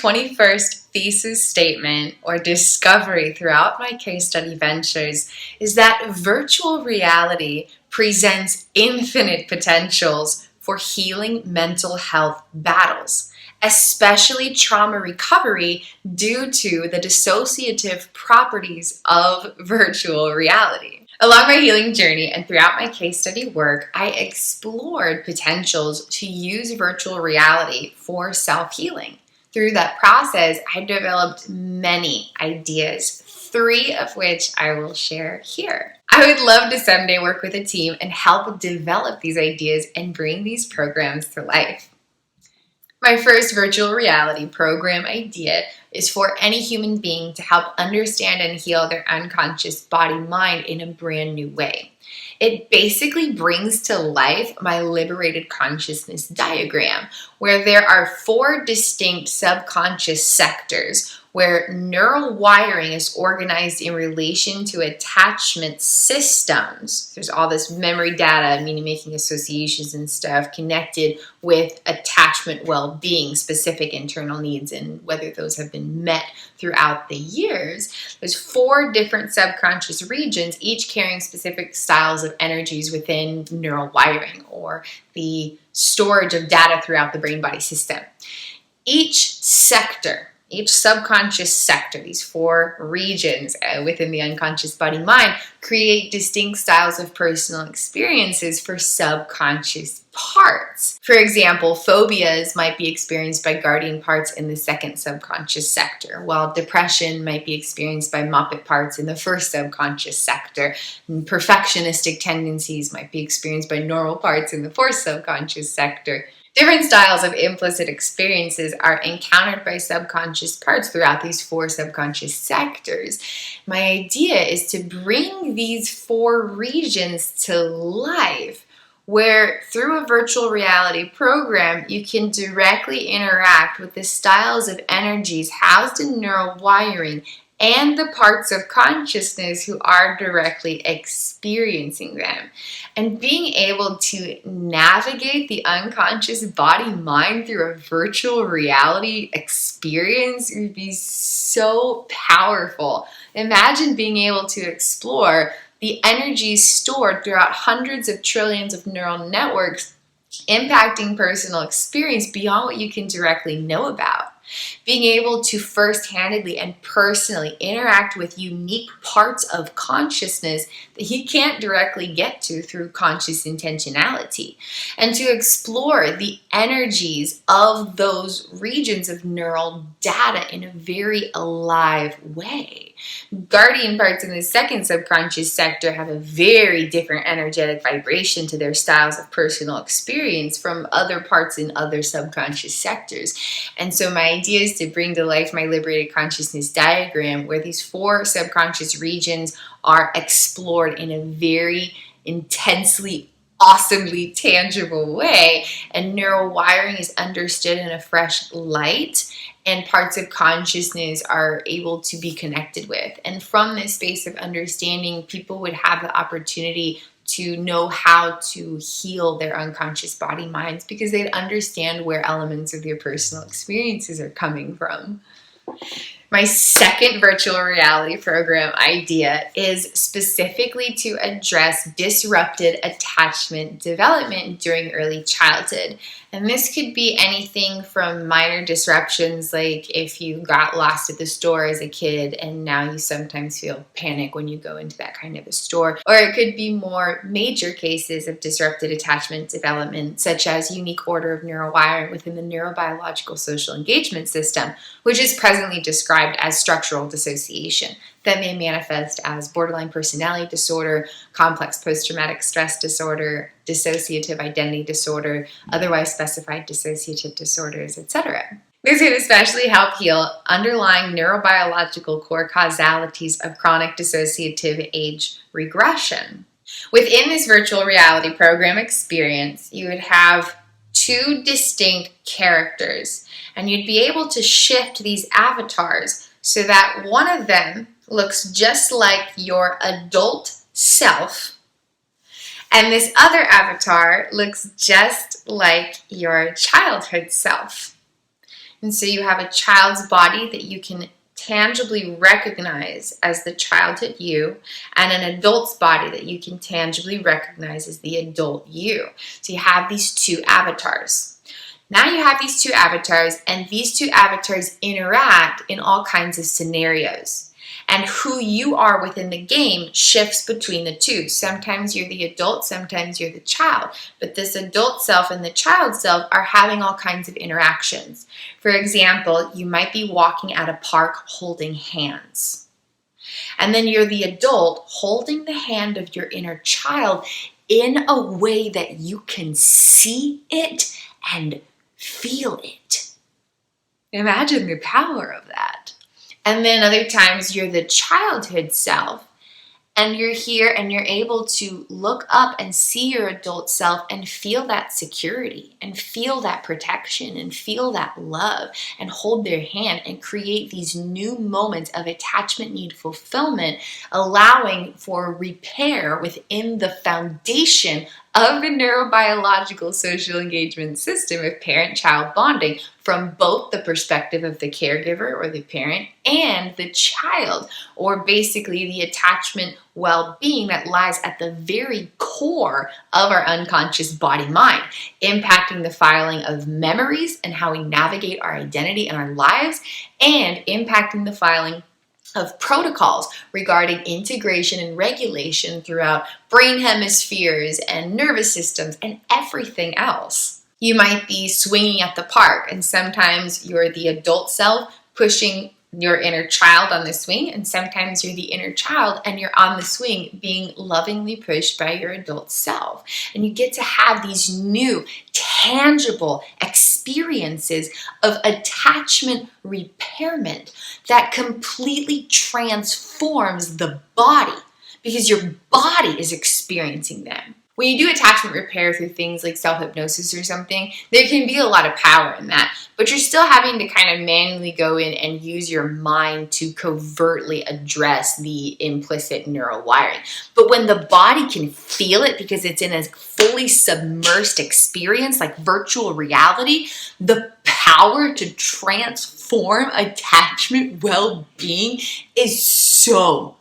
21st thesis statement or discovery throughout my case study ventures is that virtual reality presents infinite potentials for healing mental health battles, especially trauma recovery due to the dissociative properties of virtual reality. Along my healing journey and throughout my case study work, I explored potentials to use virtual reality for self-healing. Through that process, I developed many ideas, 3 of which I will share here. I would love to someday work with a team and help develop these ideas and bring these programs to life. My first virtual reality program idea is for any human being to help understand and heal their unconscious body-mind in a brand new way. It basically brings to life my liberated consciousness diagram, where there are 4 distinct subconscious sectors where neural wiring is organized in relation to attachment systems. There's all this memory data, meaning making associations and stuff, connected with attachment well-being, specific internal needs, and whether those have been met throughout the years. There's 4 different subconscious regions, each carrying specific styles of energies within neural wiring, or the storage of data throughout the brain-body system. Each subconscious sector, these 4 regions within the unconscious body-mind, create distinct styles of personal experiences for subconscious parts. For example, phobias might be experienced by guardian parts in the 2nd subconscious sector, while depression might be experienced by Muppet parts in the 1st subconscious sector. And perfectionistic tendencies might be experienced by normal parts in the 4th subconscious sector. Different styles of implicit experiences are encountered by subconscious parts throughout these 4 subconscious sectors. My idea is to bring these 4 regions to life, where through a virtual reality program, you can directly interact with the styles of energies housed in neural wiring and the parts of consciousness who are directly experiencing them. And being able to navigate the unconscious body-mind through a virtual reality experience would be so powerful. Imagine being able to explore the energies stored throughout hundreds of trillions of neural networks, impacting personal experience beyond what you can directly know about. Being able to first-handedly and personally interact with unique parts of consciousness that you can't directly get to through conscious intentionality, and to explore the energies of those regions of neural data in a very alive way. Guardian parts in the 2nd subconscious sector have a very different energetic vibration to their styles of personal experience from other parts in other subconscious sectors. And so my idea is to bring to life my liberated consciousness diagram, where these 4 subconscious regions are explored in a very intensely, awesomely tangible way, and neural wiring is understood in a fresh light, and parts of consciousness are able to be connected with. And from this space of understanding, people would have the opportunity to know how to heal their unconscious body minds, because they'd understand where elements of their personal experiences are coming from. My second virtual reality program idea is specifically to address disrupted attachment development during early childhood. And this could be anything from minor disruptions, like if you got lost at the store as a kid and now you sometimes feel panic when you go into that kind of a store. Or it could be more major cases of disrupted attachment development, such as unique order of neural wiring within the neurobiological social engagement system, which is presently described as structural dissociation, that may manifest as borderline personality disorder, complex post-traumatic stress disorder, dissociative identity disorder, otherwise specified dissociative disorders, etc. This can especially help heal underlying neurobiological core causalities of chronic dissociative age regression. Within this virtual reality program experience, you would have 2 distinct characters, and you'd be able to shift these avatars so that one of them looks just like your adult self, and this other avatar looks just like your childhood self. And so you have a child's body that you can tangibly recognize as the childhood you, and an adult's body that you can tangibly recognize as the adult you. So you have these two avatars. Now you have these two avatars, and these two avatars interact in all kinds of scenarios. And who you are within the game shifts between the two. Sometimes you're the adult, sometimes you're the child. But this adult self and the child self are having all kinds of interactions. For example, you might be walking at a park holding hands. And then you're the adult holding the hand of your inner child in a way that you can see it and feel it. Imagine the power of that. And then other times you're the childhood self, and you're here and you're able to look up and see your adult self and feel that security and feel that protection and feel that love and hold their hand and create these new moments of attachment need fulfillment, allowing for repair within the foundation of the neurobiological social engagement system of parent-child bonding from both the perspective of the caregiver or the parent and the child, or basically the attachment well-being that lies at the very core of our unconscious body-mind, impacting the filing of memories and how we navigate our identity and our lives, and impacting the filing of protocols regarding integration and regulation throughout brain hemispheres and nervous systems and everything else. You might be swinging at the park, and sometimes you're the adult self pushing your inner child on the swing, and sometimes you're the inner child and you're on the swing being lovingly pushed by your adult self. And you get to have these new, tangible experiences of attachment repairment that completely transforms the body, because your body is experiencing them. When you do attachment repair through things like self-hypnosis or something, there can be a lot of power in that, but you're still having to kind of manually go in and use your mind to covertly address the implicit neural wiring. But when the body can feel it because it's in a fully submersed experience, like virtual reality, the power to transform attachment well-being is so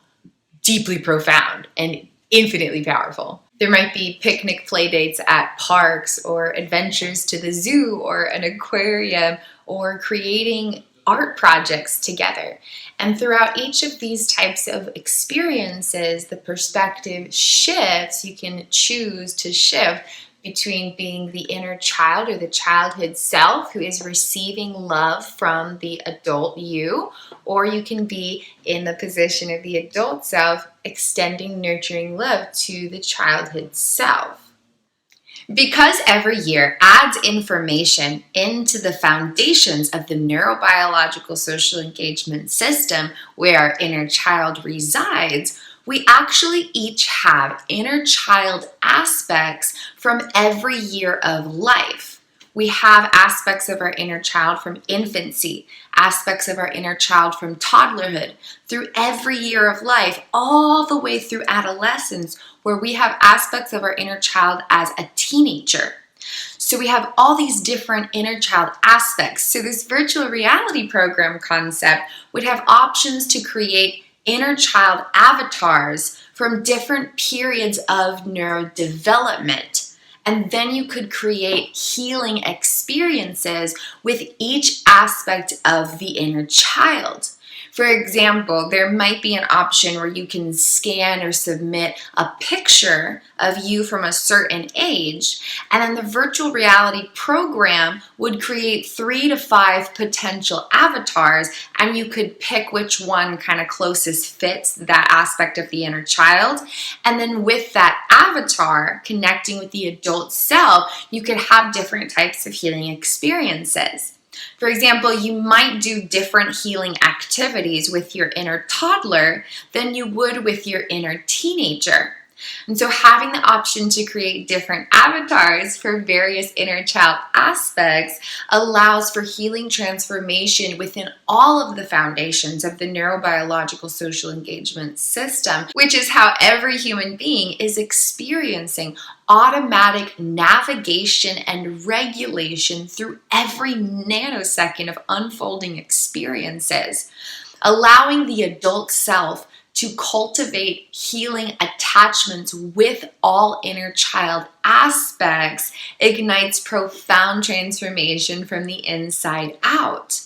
deeply profound and infinitely powerful. There might be picnic play dates at parks, or adventures to the zoo or an aquarium, or creating art projects together. And throughout each of these types of experiences, the perspective shifts. You can choose to shift between being the inner child or the childhood self who is receiving love from the adult you, or you can be in the position of the adult self extending nurturing love to the childhood self. Because every year adds information into the foundations of the neurobiological social engagement system where our inner child resides, we actually each have inner child aspects from every year of life. We have aspects of our inner child from infancy, aspects of our inner child from toddlerhood, through every year of life, all the way through adolescence, where we have aspects of our inner child as a teenager. So we have all these different inner child aspects. So this virtual reality program concept would have options to create inner child avatars from different periods of neurodevelopment. And then you could create healing experiences with each aspect of the inner child. For example, there might be an option where you can scan or submit a picture of you from a certain age, and then the virtual reality program would create 3 to 5 potential avatars, and you could pick which one kind of closest fits that aspect of the inner child. And then with that avatar connecting with the adult self, you could have different types of healing experiences. For example, you might do different healing activities with your inner toddler than you would with your inner teenager. And so having the option to create different avatars for various inner child aspects allows for healing transformation within all of the foundations of the neurobiological social engagement system, which is how every human being is experiencing automatic navigation and regulation through every nanosecond of unfolding experiences, allowing the adult self to cultivate healing attachments with all inner child aspects ignites profound transformation from the inside out.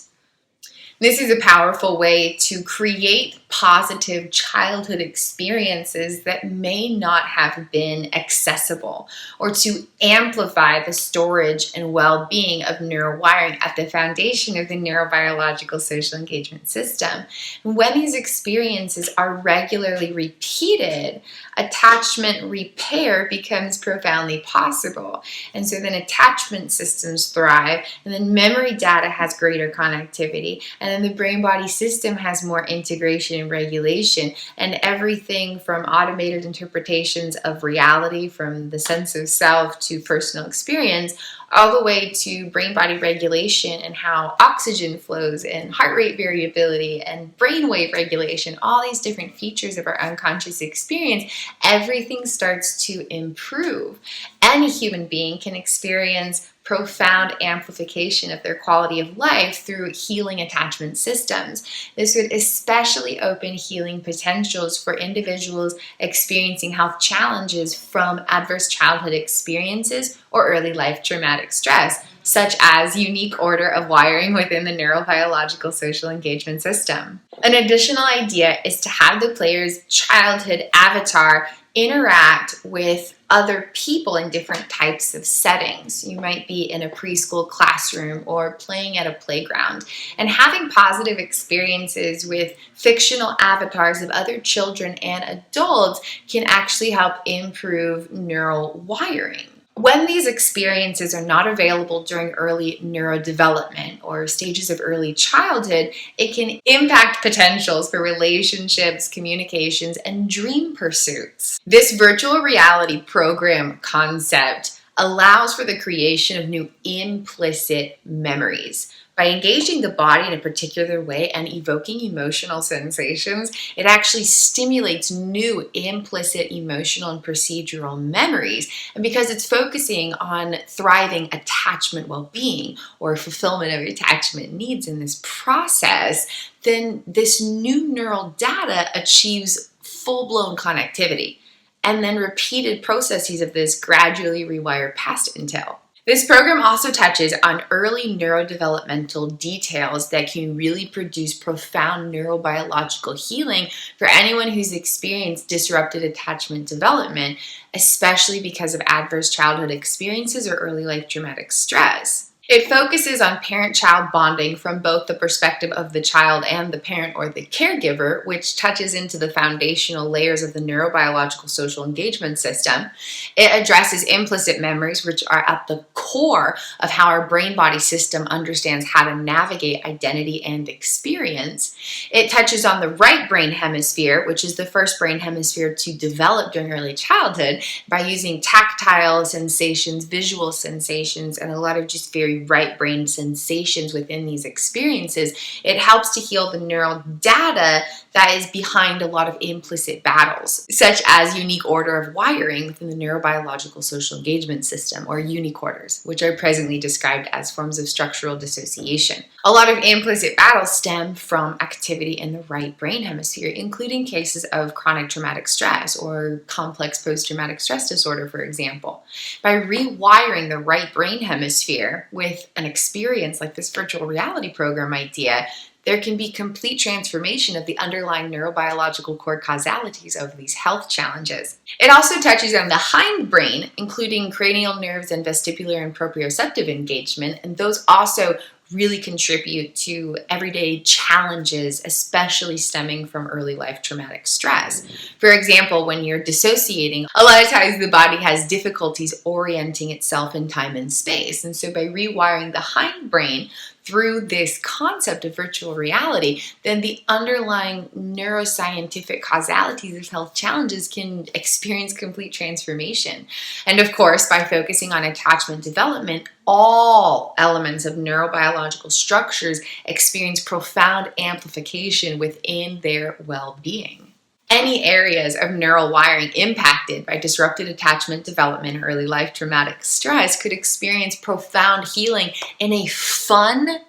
This is a powerful way to create positive childhood experiences that may not have been accessible, or to amplify the storage and well-being of neurowiring at the foundation of the neurobiological social engagement system. And when these experiences are regularly repeated, attachment repair becomes profoundly possible. And so then attachment systems thrive, and then memory data has greater connectivity, and then the brain-body system has more integration and regulation, and everything from automated interpretations of reality, from the sense of self to personal experience, all the way to brain-body regulation and how oxygen flows and heart rate variability and brainwave regulation, all these different features of our unconscious experience, everything starts to improve. Any human being can experience profound amplification of their quality of life through healing attachment systems. This would especially open healing potentials for individuals experiencing health challenges from adverse childhood experiences or early life traumatic stress, such as unique order of wiring within the neurobiological social engagement system. An additional idea is to have the player's childhood avatar interact with other people in different types of settings. You might be in a preschool classroom or playing at a playground, and having positive experiences with fictional avatars of other children and adults can actually help improve neural wiring. When these experiences are not available during early neurodevelopment or stages of early childhood, it can impact potentials for relationships, communications, and dream pursuits. This virtual reality program concept allows for the creation of new implicit memories. By engaging the body in a particular way and evoking emotional sensations, it actually stimulates new implicit emotional and procedural memories. And because it's focusing on thriving attachment well-being or fulfillment of attachment needs in this process, then this new neural data achieves full-blown connectivity. And then repeated processes of this gradually rewire past intel. This program also touches on early neurodevelopmental details that can really produce profound neurobiological healing for anyone who's experienced disrupted attachment development, especially because of adverse childhood experiences or early life traumatic stress. It focuses on parent-child bonding from both the perspective of the child and the parent or the caregiver, which touches into the foundational layers of the neurobiological social engagement system. It addresses implicit memories, which are at the core of how our brain-body system understands how to navigate identity and experience. It touches on the right brain hemisphere, which is the first brain hemisphere to develop during early childhood, by using tactile sensations, visual sensations, and a lot of just very right brain sensations within these experiences. It helps to heal the neural data that is behind a lot of implicit battles, such as unique order of wiring within the neurobiological social engagement system, or unique orders, which are presently described as forms of structural dissociation. A lot of implicit battles stem from activity in the right brain hemisphere, including cases of chronic traumatic stress or complex post-traumatic stress disorder, for example. By rewiring the right brain hemisphere with an experience like this virtual reality program idea, there can be complete transformation of the underlying neurobiological core causalities of these health challenges. It also touches on the hindbrain, including cranial nerves and vestibular and proprioceptive engagement, and those also really contribute to everyday challenges, especially stemming from early life traumatic stress. For example, when you're dissociating, a lot of times the body has difficulties orienting itself in time and space. And so by rewiring the hindbrain through this concept of virtual reality, then the underlying neuroscientific causalities of health challenges can experience complete transformation. And of course, by focusing on attachment development, all elements of neurobiological structures experience profound amplification within their well-being. Any areas of neural wiring impacted by disrupted attachment development or early life traumatic stress could experience profound healing in a fun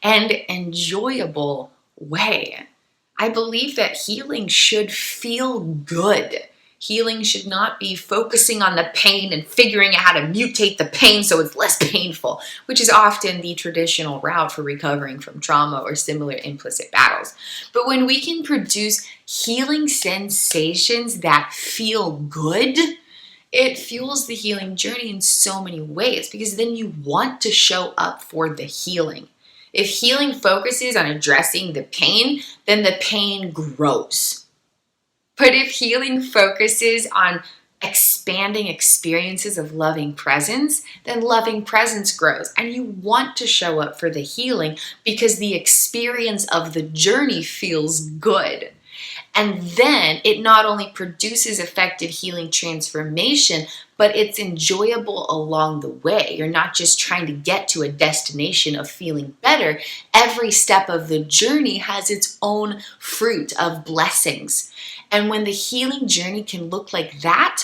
and enjoyable way. I believe that healing should feel good. Healing should not be focusing on the pain and figuring out how to mutate the pain so it's less painful, which is often the traditional route for recovering from trauma or similar implicit battles. But when we can produce healing sensations that feel good, it fuels the healing journey in so many ways, because then you want to show up for the healing. If healing focuses on addressing the pain, then the pain grows. But if healing focuses on expanding experiences of loving presence, then loving presence grows. And you want to show up for the healing because the experience of the journey feels good. And then it not only produces effective healing transformation, but it's enjoyable along the way. You're not just trying to get to a destination of feeling better. Every step of the journey has its own fruit of blessings. And when the healing journey can look like that,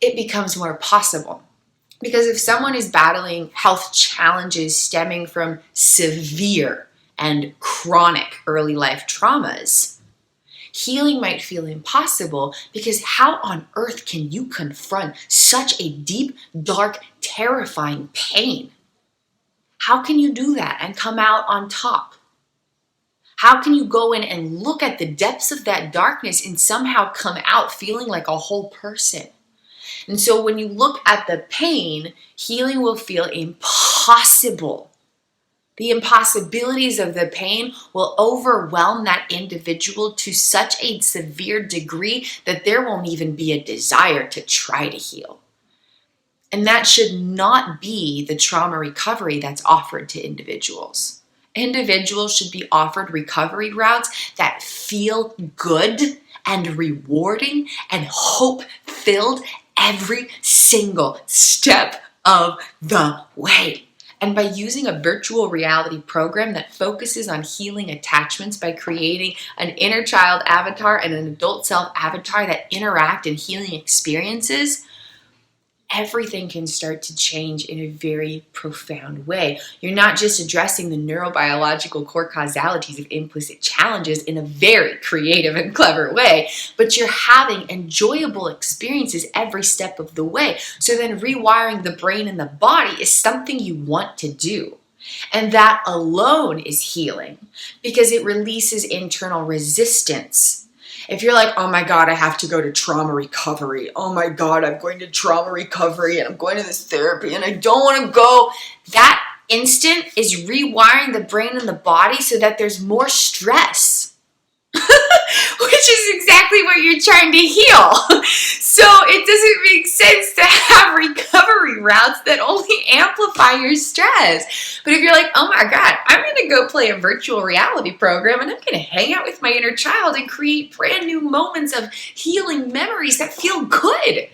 it becomes more possible. Because if someone is battling health challenges stemming from severe and chronic early life traumas, healing might feel impossible, because how on earth can you confront such a deep, dark, terrifying pain? How can you do that and come out on top? How can you go in and look at the depths of that darkness and somehow come out feeling like a whole person? And so when you look at the pain, healing will feel impossible. The impossibilities of the pain will overwhelm that individual to such a severe degree that there won't even be a desire to try to heal. And that should not be the trauma recovery that's offered to individuals. Individuals should be offered recovery routes that feel good and rewarding and hope-filled every single step of the way. And by using a virtual reality program that focuses on healing attachments by creating an inner child avatar and an adult self avatar that interact in healing experiences, everything can start to change in a very profound way. You're not just addressing the neurobiological core causalities of implicit challenges in a very creative and clever way, but you're having enjoyable experiences every step of the way. So then rewiring the brain and the body is something you want to do. And that alone is healing, because it releases internal resistance. If you're like, oh my God, I have to go to trauma recovery. Oh my God, I'm going to trauma recovery and I'm going to this therapy and I don't want to go. That instant is rewiring the brain and the body so that there's more stress, which is exactly what you're trying to heal. So it doesn't make sense to have recovery routes that only amplify your stress. But if you're like, oh my God, I'm going to go play a virtual reality program and I'm going to hang out with my inner child and create brand new moments of healing memories that feel good.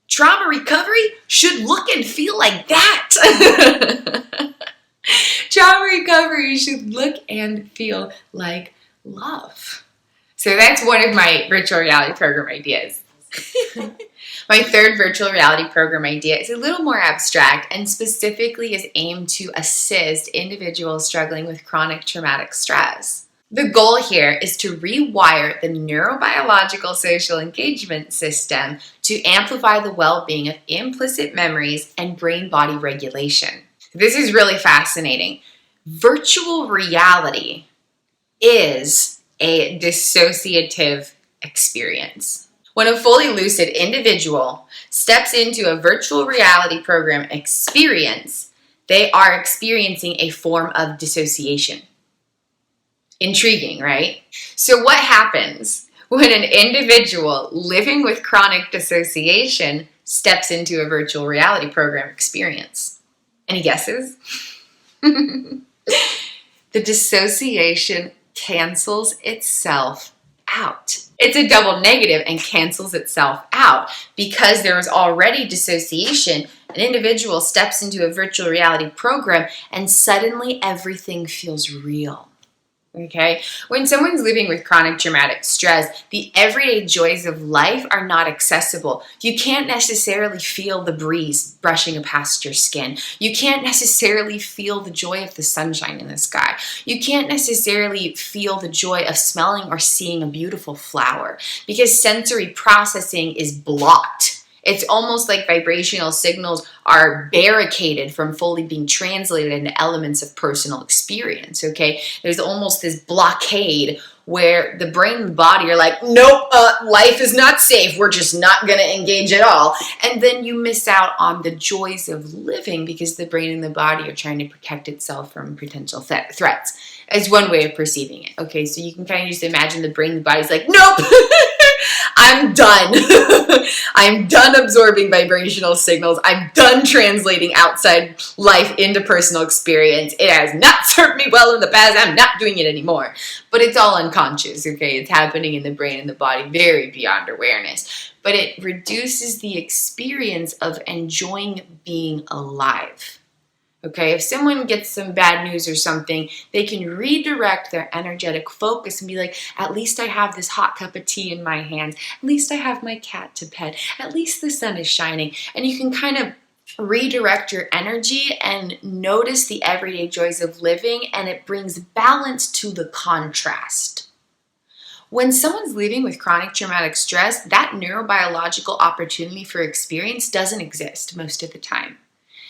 Trauma recovery should look and feel like that. Trauma recovery should look and feel like love. So that's one of my virtual reality program ideas. My third virtual reality program idea is a little more abstract and specifically is aimed to assist individuals struggling with chronic traumatic stress. The goal here is to rewire the neurobiological social engagement system to amplify the well-being of implicit memories and brain-body regulation. This is really fascinating. Virtual reality is a dissociative experience. When a fully lucid individual steps into a virtual reality program experience, they are experiencing a form of dissociation. Intriguing, right? So what happens when an individual living with chronic dissociation steps into a virtual reality program experience? Any guesses? The dissociation cancels itself out. It's a double negative and cancels itself out. Because there is already dissociation, an individual steps into a virtual reality program and suddenly everything feels real. Okay? When someone's living with chronic traumatic stress, the everyday joys of life are not accessible. You can't necessarily feel the breeze brushing past your skin. You can't necessarily feel the joy of the sunshine in the sky. You can't necessarily feel the joy of smelling or seeing a beautiful flower because sensory processing is blocked. It's almost like vibrational signals are barricaded from fully being translated into elements of personal experience, okay? There's almost this blockade where the brain and the body are like, nope, life is not safe. We're just not going to engage at all. And then you miss out on the joys of living because the brain and the body are trying to protect itself from potential threats. As one way of perceiving it, okay? So you can kind of just imagine the brain and the body's like, nope, I'm done. I'm done absorbing vibrational signals. I'm done translating outside life into personal experience. It has not served me well in the past. I'm not doing it anymore. But it's all unconscious, okay? It's happening in the brain and the body, very beyond awareness. But it reduces the experience of enjoying being alive. Okay, if someone gets some bad news or something, they can redirect their energetic focus and be like, at least I have this hot cup of tea in my hands. At least I have my cat to pet. At least the sun is shining. And you can kind of redirect your energy and notice the everyday joys of living, and it brings balance to the contrast. When someone's living with chronic traumatic stress, that neurobiological opportunity for experience doesn't exist most of the time.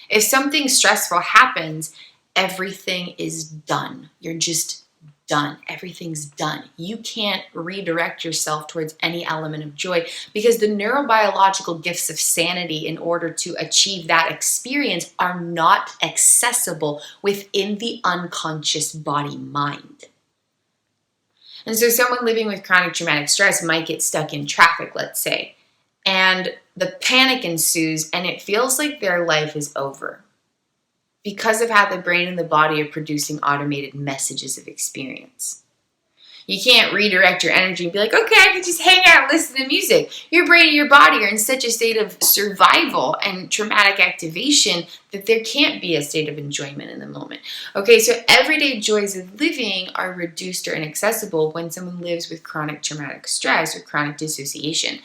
If something stressful happens, everything is done. You're just done. Everything's done. You can't redirect yourself towards any element of joy because the neurobiological gifts of sanity in order to achieve that experience are not accessible within the unconscious body-mind. And so someone living with chronic traumatic stress might get stuck in traffic, let's say, and the panic ensues and it feels like their life is over because of how the brain and the body are producing automated messages of experience. You can't redirect your energy and be like, okay, I can just hang out and listen to music. Your brain and your body are in such a state of survival and traumatic activation that there can't be a state of enjoyment in the moment. Okay, so everyday joys of living are reduced or inaccessible when someone lives with chronic traumatic stress or chronic dissociation.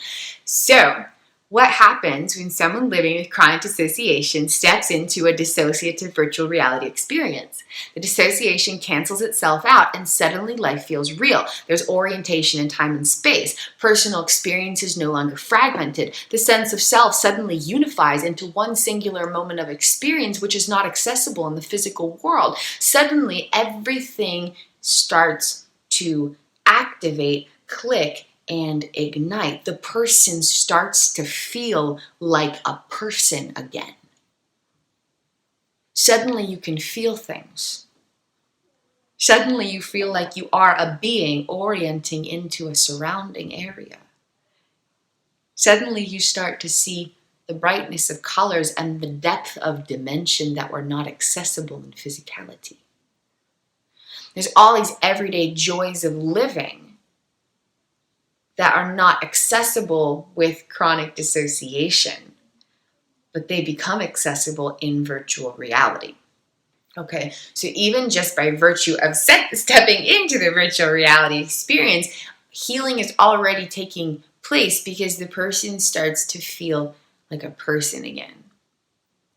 So, what happens when someone living with chronic dissociation steps into a dissociative virtual reality experience? The dissociation cancels itself out and suddenly life feels real. There's orientation in time and space. Personal experience is no longer fragmented. The sense of self suddenly unifies into one singular moment of experience which is not accessible in the physical world. Suddenly everything starts to activate, click, and ignite. The person starts to feel like a person again. Suddenly you can feel things. Suddenly you feel like you are a being orienting into a surrounding area. Suddenly you start to see the brightness of colors and the depth of dimension that were not accessible in physicality. There's all these everyday joys of living that are not accessible with chronic dissociation, but they become accessible in virtual reality. Okay, so even just by virtue of stepping into the virtual reality experience, healing is already taking place because the person starts to feel like a person again.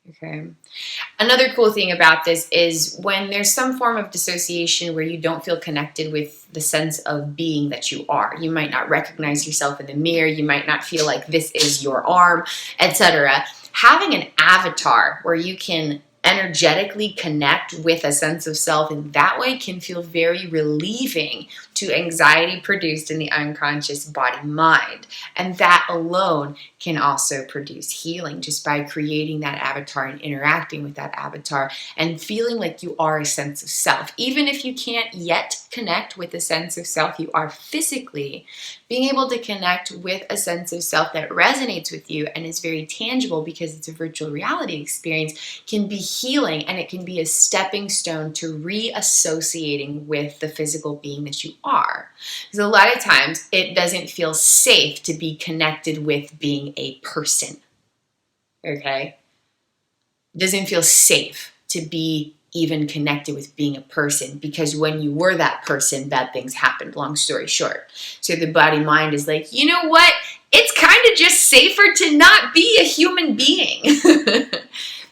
Okay. Another cool thing about this is when there's some form of dissociation where you don't feel connected with the sense of being that you are. You might not recognize yourself in the mirror. You might not feel like this is your arm, etc. Having an avatar where you can energetically connect with a sense of self in that way can feel very relieving to anxiety produced in the unconscious body-mind. And that alone can also produce healing just by creating that avatar and interacting with that avatar and feeling like you are a sense of self. Even if you can't yet connect with a sense of self, you are physically being able to connect with a sense of self that resonates with you and is very tangible because it's a virtual reality experience can be healing, and it can be a stepping stone to reassociating with the physical being that you are. Because a lot of times it doesn't feel safe to be connected with being a person. Okay? It doesn't feel safe to be even connected with being a person, because when you were that person, bad things happened, long story short. So the body-mind is like, you know what? It's kind of just safer to not be a human being.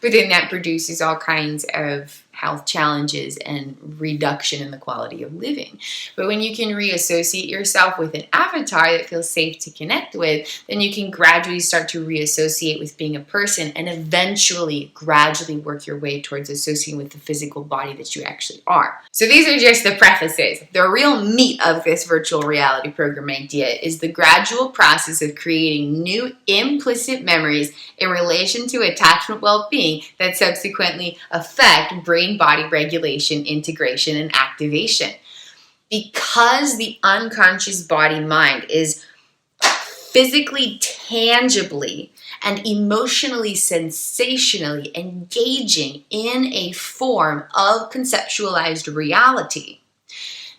But then that produces all kinds of health challenges and reduction in the quality of living. But when you can reassociate yourself with an avatar that feels safe to connect with, then you can gradually start to reassociate with being a person and eventually gradually work your way towards associating with the physical body that you actually are. So these are just the prefaces. The real meat of this virtual reality program idea is the gradual process of creating new implicit memories in relation to attachment well-being that subsequently affect brain-body regulation, integration, and activation. Because the unconscious body-mind is physically, tangibly, and emotionally, sensationally engaging in a form of conceptualized reality,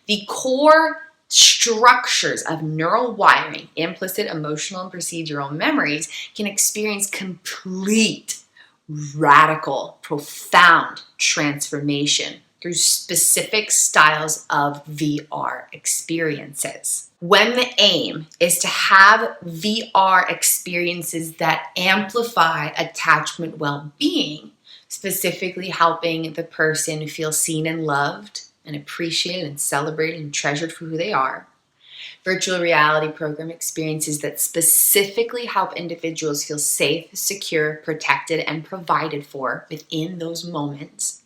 the core structures of neural wiring, implicit, emotional, and procedural memories can experience complete, radical, profound transformation through specific styles of VR experiences. When the aim is to have VR experiences that amplify attachment well-being, specifically helping the person feel seen and loved and appreciated and celebrated and treasured for who they are, virtual reality program experiences that specifically help individuals feel safe, secure, protected, and provided for within those moments.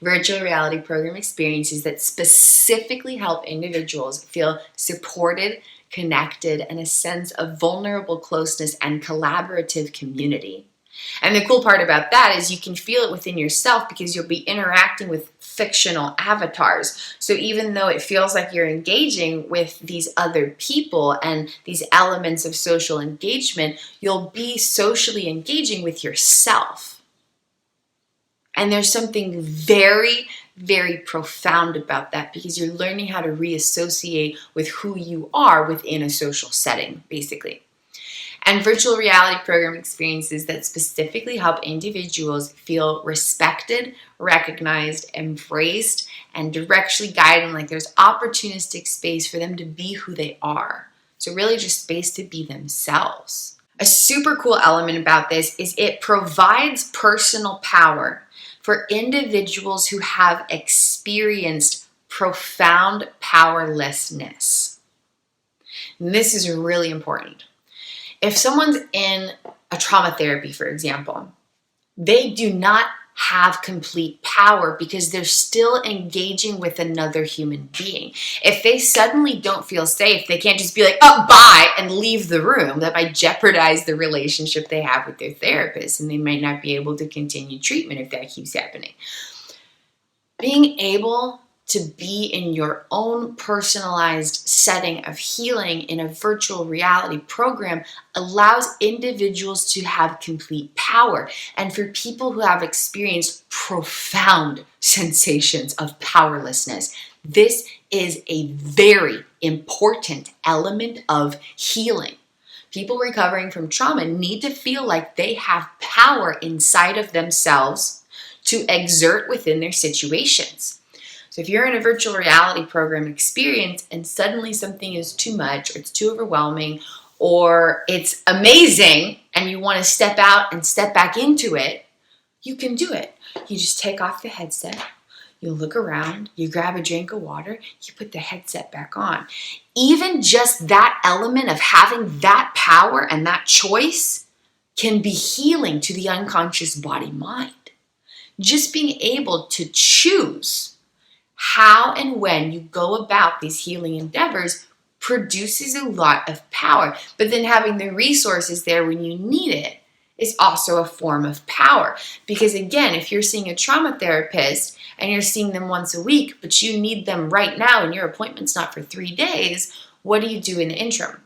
Virtual reality program experiences that specifically help individuals feel supported, connected, and a sense of vulnerable closeness and collaborative community. And the cool part about that is you can feel it within yourself because you'll be interacting with fictional avatars. So even though it feels like you're engaging with these other people and these elements of social engagement, you'll be socially engaging with yourself. And there's something very, very profound about that because you're learning how to reassociate with who you are within a social setting, basically. And virtual reality program experiences that specifically help individuals feel respected, recognized, embraced, and directly guided, like there's opportunistic space for them to be who they are. So really just space to be themselves. A super cool element about this is it provides personal power for individuals who have experienced profound powerlessness. And this is really important. If someone's in a trauma therapy, for example, they do not have complete power because they're still engaging with another human being. If they suddenly don't feel safe, they can't just be like, oh, bye, and leave the room. That might jeopardize the relationship they have with their therapist, and they might not be able to continue treatment if that keeps happening. Being able to be in your own personalized setting of healing in a virtual reality program allows individuals to have complete power. And for people who have experienced profound sensations of powerlessness, this is a very important element of healing. People recovering from trauma need to feel like they have power inside of themselves to exert within their situations. So if you're in a virtual reality program experience and suddenly something is too much, or it's too overwhelming, or it's amazing and you want to step out and step back into it, you can do it. You just take off the headset, you look around, you grab a drink of water, you put the headset back on. Even just that element of having that power and that choice can be healing to the unconscious body-mind. Just being able to choose how and when you go about these healing endeavors produces a lot of power. But then having the resources there when you need it is also a form of power. Because again, if you're seeing a trauma therapist and you're seeing them once a week, but you need them right now and your appointment's not for 3 days, what do you do in the interim?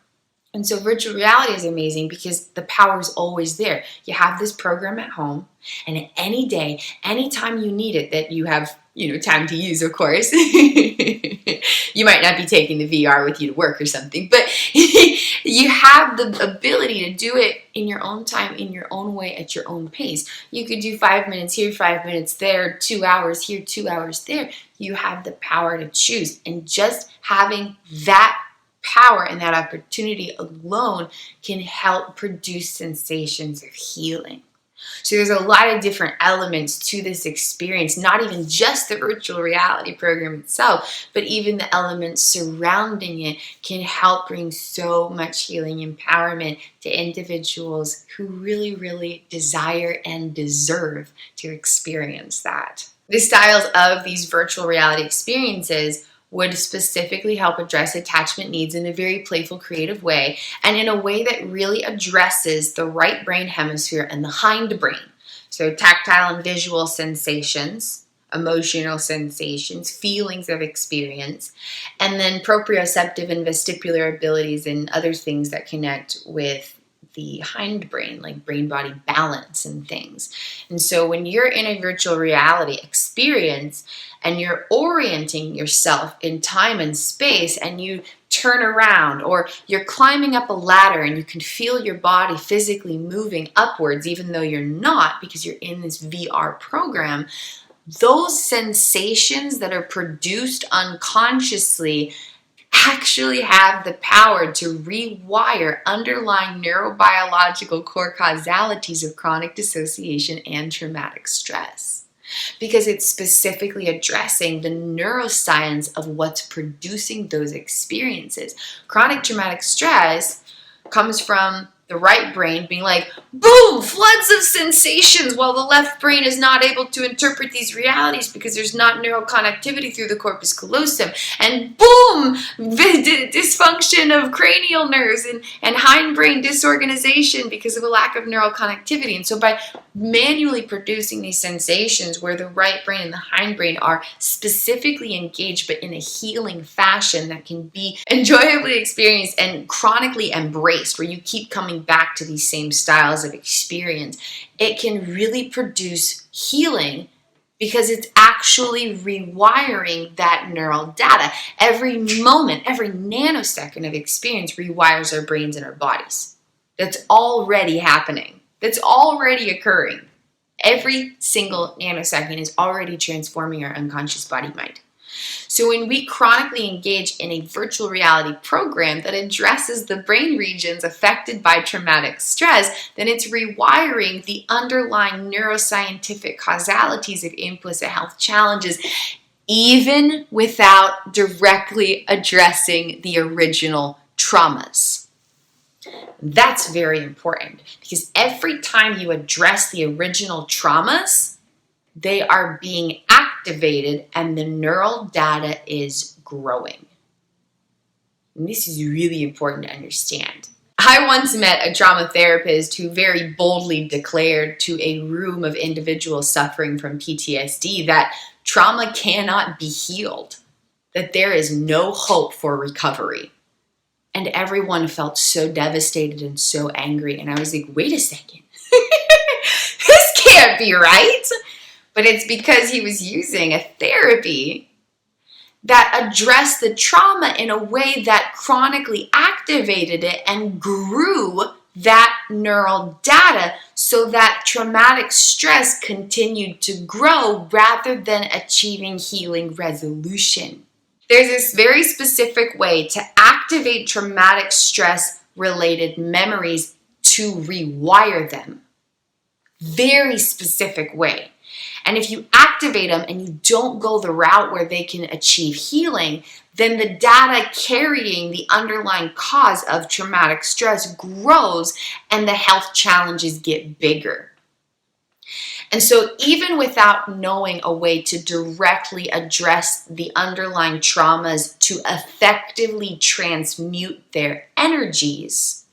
And so virtual reality is amazing because the power is always there. You have this program at home, and at any day, anytime you need it, that you have, time to use, of course. You might not be taking the VR with you to work or something, but you have the ability to do it in your own time, in your own way, at your own pace. You could do 5 minutes here, 5 minutes there, 2 hours here, 2 hours there. You have the power to choose. And just having that power and that opportunity alone can help produce sensations of healing. So there's a lot of different elements to this experience, not even just the virtual reality program itself, but even the elements surrounding it can help bring so much healing empowerment to individuals who really, really desire and deserve to experience that. The styles of these virtual reality experiences would specifically help address attachment needs in a very playful, creative way, and in a way that really addresses the right brain hemisphere and the hindbrain. So tactile and visual sensations, emotional sensations, feelings of experience, and then proprioceptive and vestibular abilities and other things that connect with the hindbrain, like brain-body balance and things. And so when you're in a virtual reality experience and you're orienting yourself in time and space and you turn around, or you're climbing up a ladder and you can feel your body physically moving upwards even though you're not, because you're in this VR program, those sensations that are produced unconsciously actually have the power to rewire underlying neurobiological core causalities of chronic dissociation and traumatic stress, because it's specifically addressing the neuroscience of what's producing those experiences. Chronic traumatic stress comes from the right brain being like, boom, floods of sensations, while the left brain is not able to interpret these realities because there's not neural connectivity through the corpus callosum. And boom, dysfunction of cranial nerves and hindbrain disorganization because of a lack of neural connectivity. And so by manually producing these sensations where the right brain and the hindbrain are specifically engaged but in a healing fashion that can be enjoyably experienced and chronically embraced, where you keep coming back to these same styles of experience, it can really produce healing because it's actually rewiring that neural data. Every moment, every nanosecond of experience rewires our brains and our bodies. That's already happening. That's already occurring. Every single nanosecond is already transforming our unconscious body-mind. So when we chronically engage in a virtual reality program that addresses the brain regions affected by traumatic stress, then it's rewiring the underlying neuroscientific causalities of implicit health challenges, even without directly addressing the original traumas. That's very important, because every time you address the original traumas, they are being activated and the neural data is growing. And this is really important to understand. I once met a trauma therapist who very boldly declared to a room of individuals suffering from PTSD that trauma cannot be healed, that there is no hope for recovery. And everyone felt so devastated and so angry. And I was like, wait a second. This can't be right. But it's because he was using a therapy that addressed the trauma in a way that chronically activated it and grew that neural data so that traumatic stress continued to grow rather than achieving healing resolution. There's this very specific way to activate traumatic stress-related memories to rewire them. Very specific way. And if you activate them and you don't go the route where they can achieve healing, then the data carrying the underlying cause of traumatic stress grows and the health challenges get bigger. And so even without knowing a way to directly address the underlying traumas to effectively transmute their energies,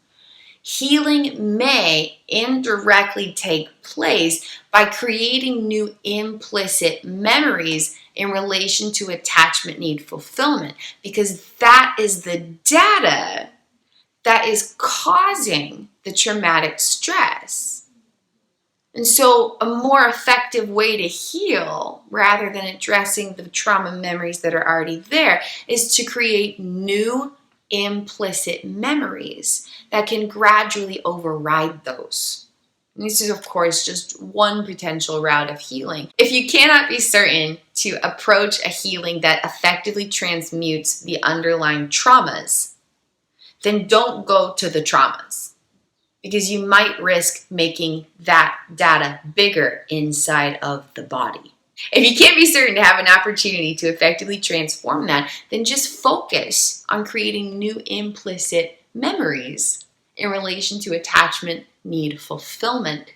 healing may indirectly take place by creating new implicit memories in relation to attachment need fulfillment, because that is the data that is causing the traumatic stress. And so a more effective way to heal, rather than addressing the trauma memories that are already there, is to create new implicit memories that can gradually override those. And this is, of course, just one potential route of healing. If you cannot be certain to approach a healing that effectively transmutes the underlying traumas, then don't go to the traumas, because you might risk making that data bigger inside of the body. If you can't be certain to have an opportunity to effectively transform that, then just focus on creating new implicit memories in relation to attachment, need, fulfillment.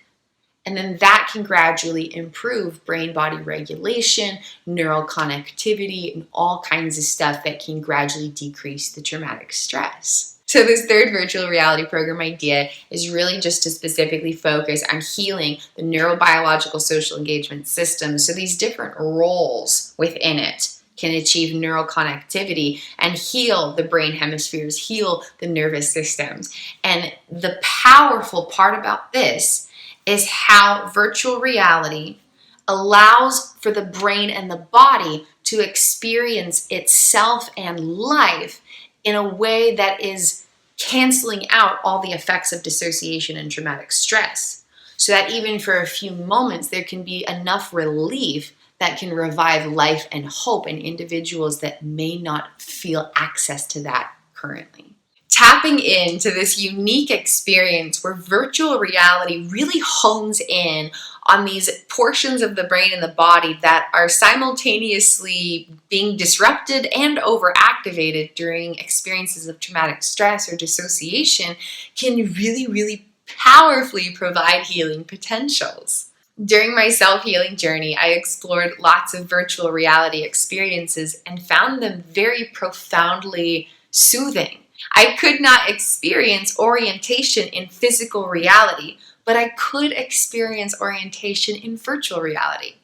And then that can gradually improve brain-body regulation, neural connectivity, and all kinds of stuff that can gradually decrease the traumatic stress. So this third virtual reality program idea is really just to specifically focus on healing the neurobiological social engagement system. So these different roles within it can achieve neural connectivity and heal the brain hemispheres, heal the nervous systems. And the powerful part about this is how virtual reality allows for the brain and the body to experience itself and life in a way that is canceling out all the effects of dissociation and traumatic stress, so that even for a few moments there can be enough relief that can revive life and hope in individuals that may not feel access to that currently. Tapping into this unique experience where virtual reality really hones in on these portions of the brain and the body that are simultaneously being disrupted and overactivated during experiences of traumatic stress or dissociation can really, really powerfully provide healing potentials. During my self-healing journey, I explored lots of virtual reality experiences and found them very profoundly soothing. I could not experience orientation in physical reality, but I could experience orientation in virtual reality.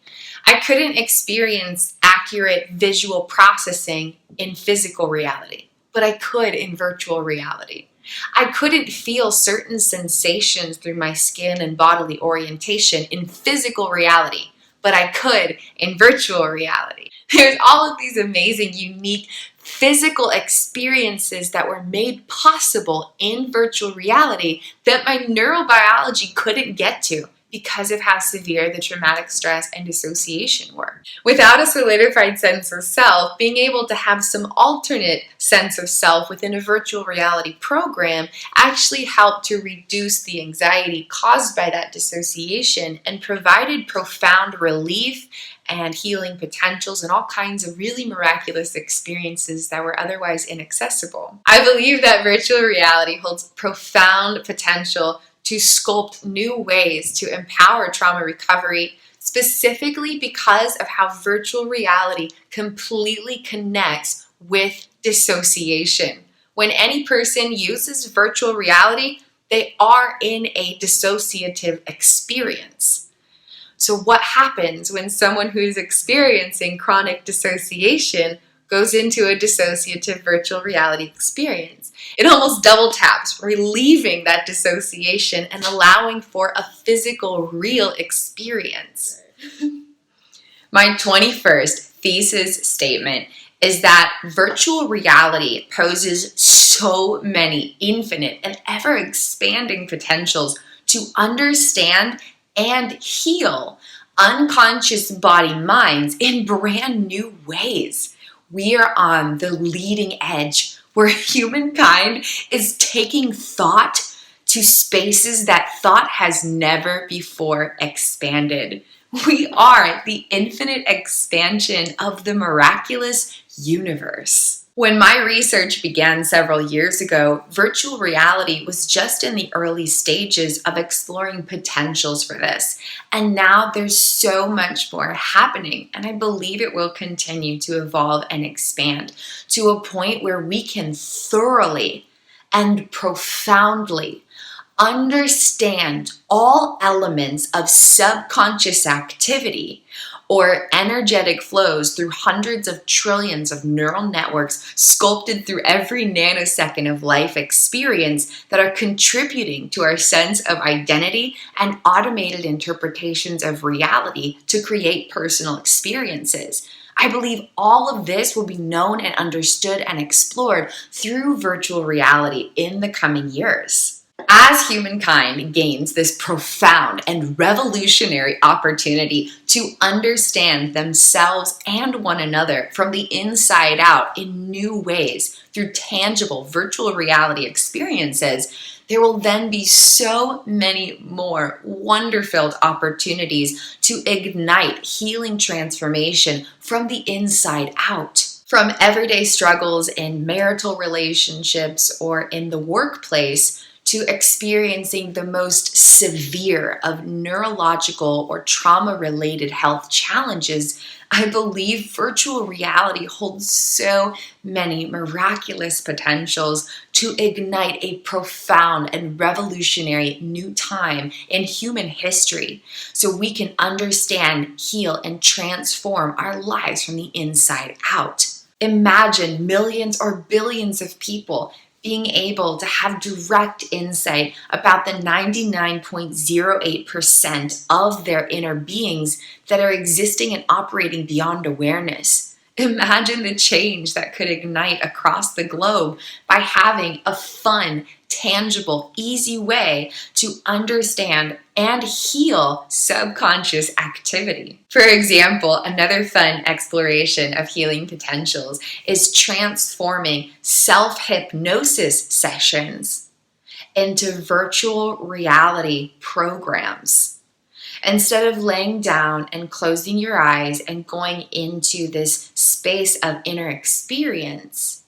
I couldn't experience accurate visual processing in physical reality, but I could in virtual reality. I couldn't feel certain sensations through my skin and bodily orientation in physical reality, but I could in virtual reality. There's all of these amazing, unique physical experiences that were made possible in virtual reality that my neurobiology couldn't get to because of how severe the traumatic stress and dissociation were. Without a solidified sense of self, being able to have some alternate sense of self within a virtual reality program actually helped to reduce the anxiety caused by that dissociation and provided profound relief and healing potentials and all kinds of really miraculous experiences that were otherwise inaccessible. I believe that virtual reality holds profound potential to sculpt new ways to empower trauma recovery, specifically because of how virtual reality completely connects with dissociation. When any person uses virtual reality, they are in a dissociative experience. So what happens when someone who is experiencing chronic dissociation goes into a dissociative virtual reality experience? It almost double taps, relieving that dissociation and allowing for a physical, real experience. My 21st thesis statement is that virtual reality poses so many infinite and ever-expanding potentials to understand and heal unconscious body minds in brand new ways. We are on the leading edge where humankind is taking thought to spaces that thought has never before expanded. We are the infinite expansion of the miraculous universe. When my research began several years ago, virtual reality was just in the early stages of exploring potentials for this. And now there's so much more happening, and I believe it will continue to evolve and expand to a point where we can thoroughly and profoundly understand all elements of subconscious activity or energetic flows through hundreds of trillions of neural networks sculpted through every nanosecond of life experience that are contributing to our sense of identity and automated interpretations of reality to create personal experiences. I believe all of this will be known and understood and explored through virtual reality in the coming years. As humankind gains this profound and revolutionary opportunity to understand themselves and one another from the inside out in new ways through tangible virtual reality experiences, there will then be so many more wonder-filled opportunities to ignite healing transformation from the inside out. From everyday struggles in marital relationships or in the workplace, to experiencing the most severe of neurological or trauma-related health challenges, I believe virtual reality holds so many miraculous potentials to ignite a profound and revolutionary new time in human history so we can understand, heal, and transform our lives from the inside out. Imagine millions or billions of people being able to have direct insight about the 99.08% of their inner beings that are existing and operating beyond awareness. Imagine the change that could ignite across the globe by having a fun, tangible, easy way to understand and heal subconscious activity. For example, another fun exploration of healing potentials is transforming self-hypnosis sessions into virtual reality programs. Instead of laying down and closing your eyes and going into this space of inner experience,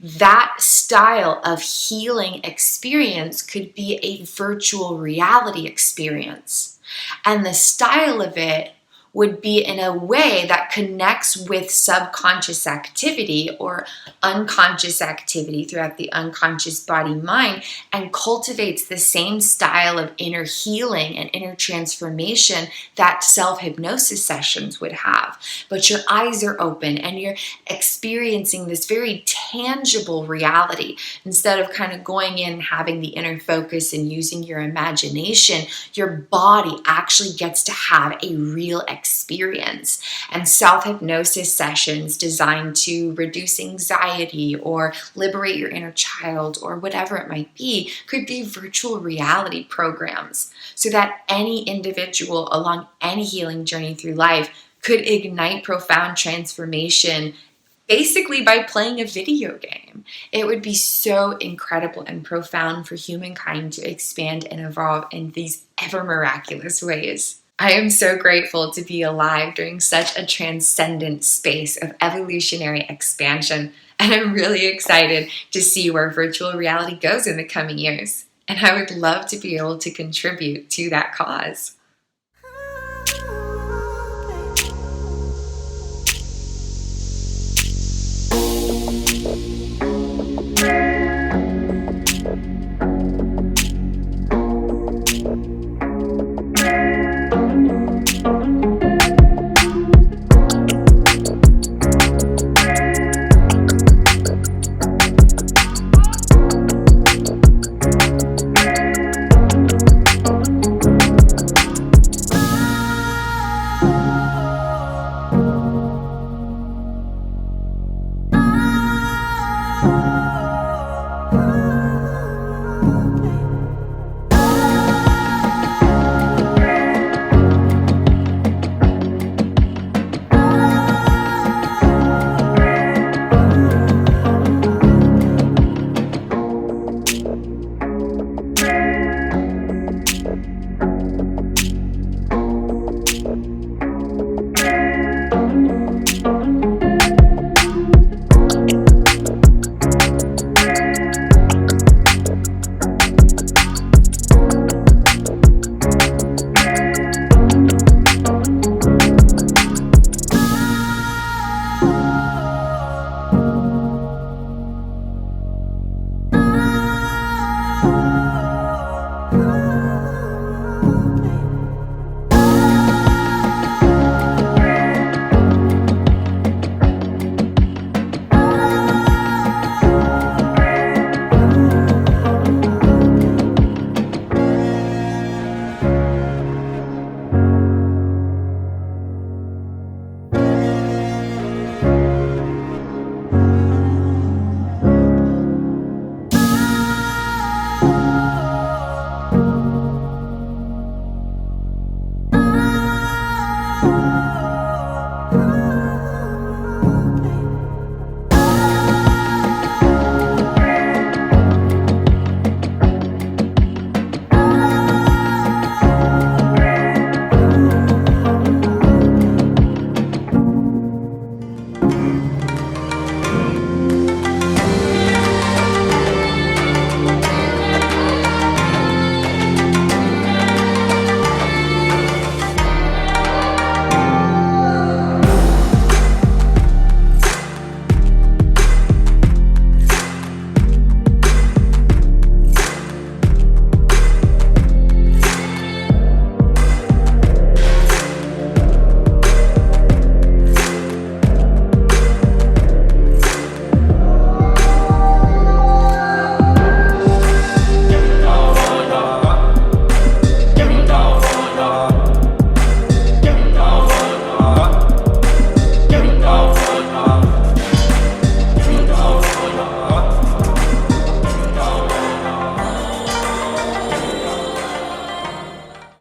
that style of healing experience could be a virtual reality experience. And the style of it would be in a way that connects with subconscious activity or unconscious activity throughout the unconscious body-mind and cultivates the same style of inner healing and inner transformation that self-hypnosis sessions would have. But your eyes are open and you're experiencing this very tangible reality. Instead of kind of going in and having the inner focus and using your imagination, your body actually gets to have a real experience. And self-hypnosis sessions designed to reduce anxiety or liberate your inner child or whatever it might be could be virtual reality programs so that any individual along any healing journey through life could ignite profound transformation basically by playing a video game. It would be so incredible and profound for humankind to expand and evolve in these ever miraculous ways. I am so grateful to be alive during such a transcendent space of evolutionary expansion, and I'm really excited to see where virtual reality goes in the coming years. And I would love to be able to contribute to that cause.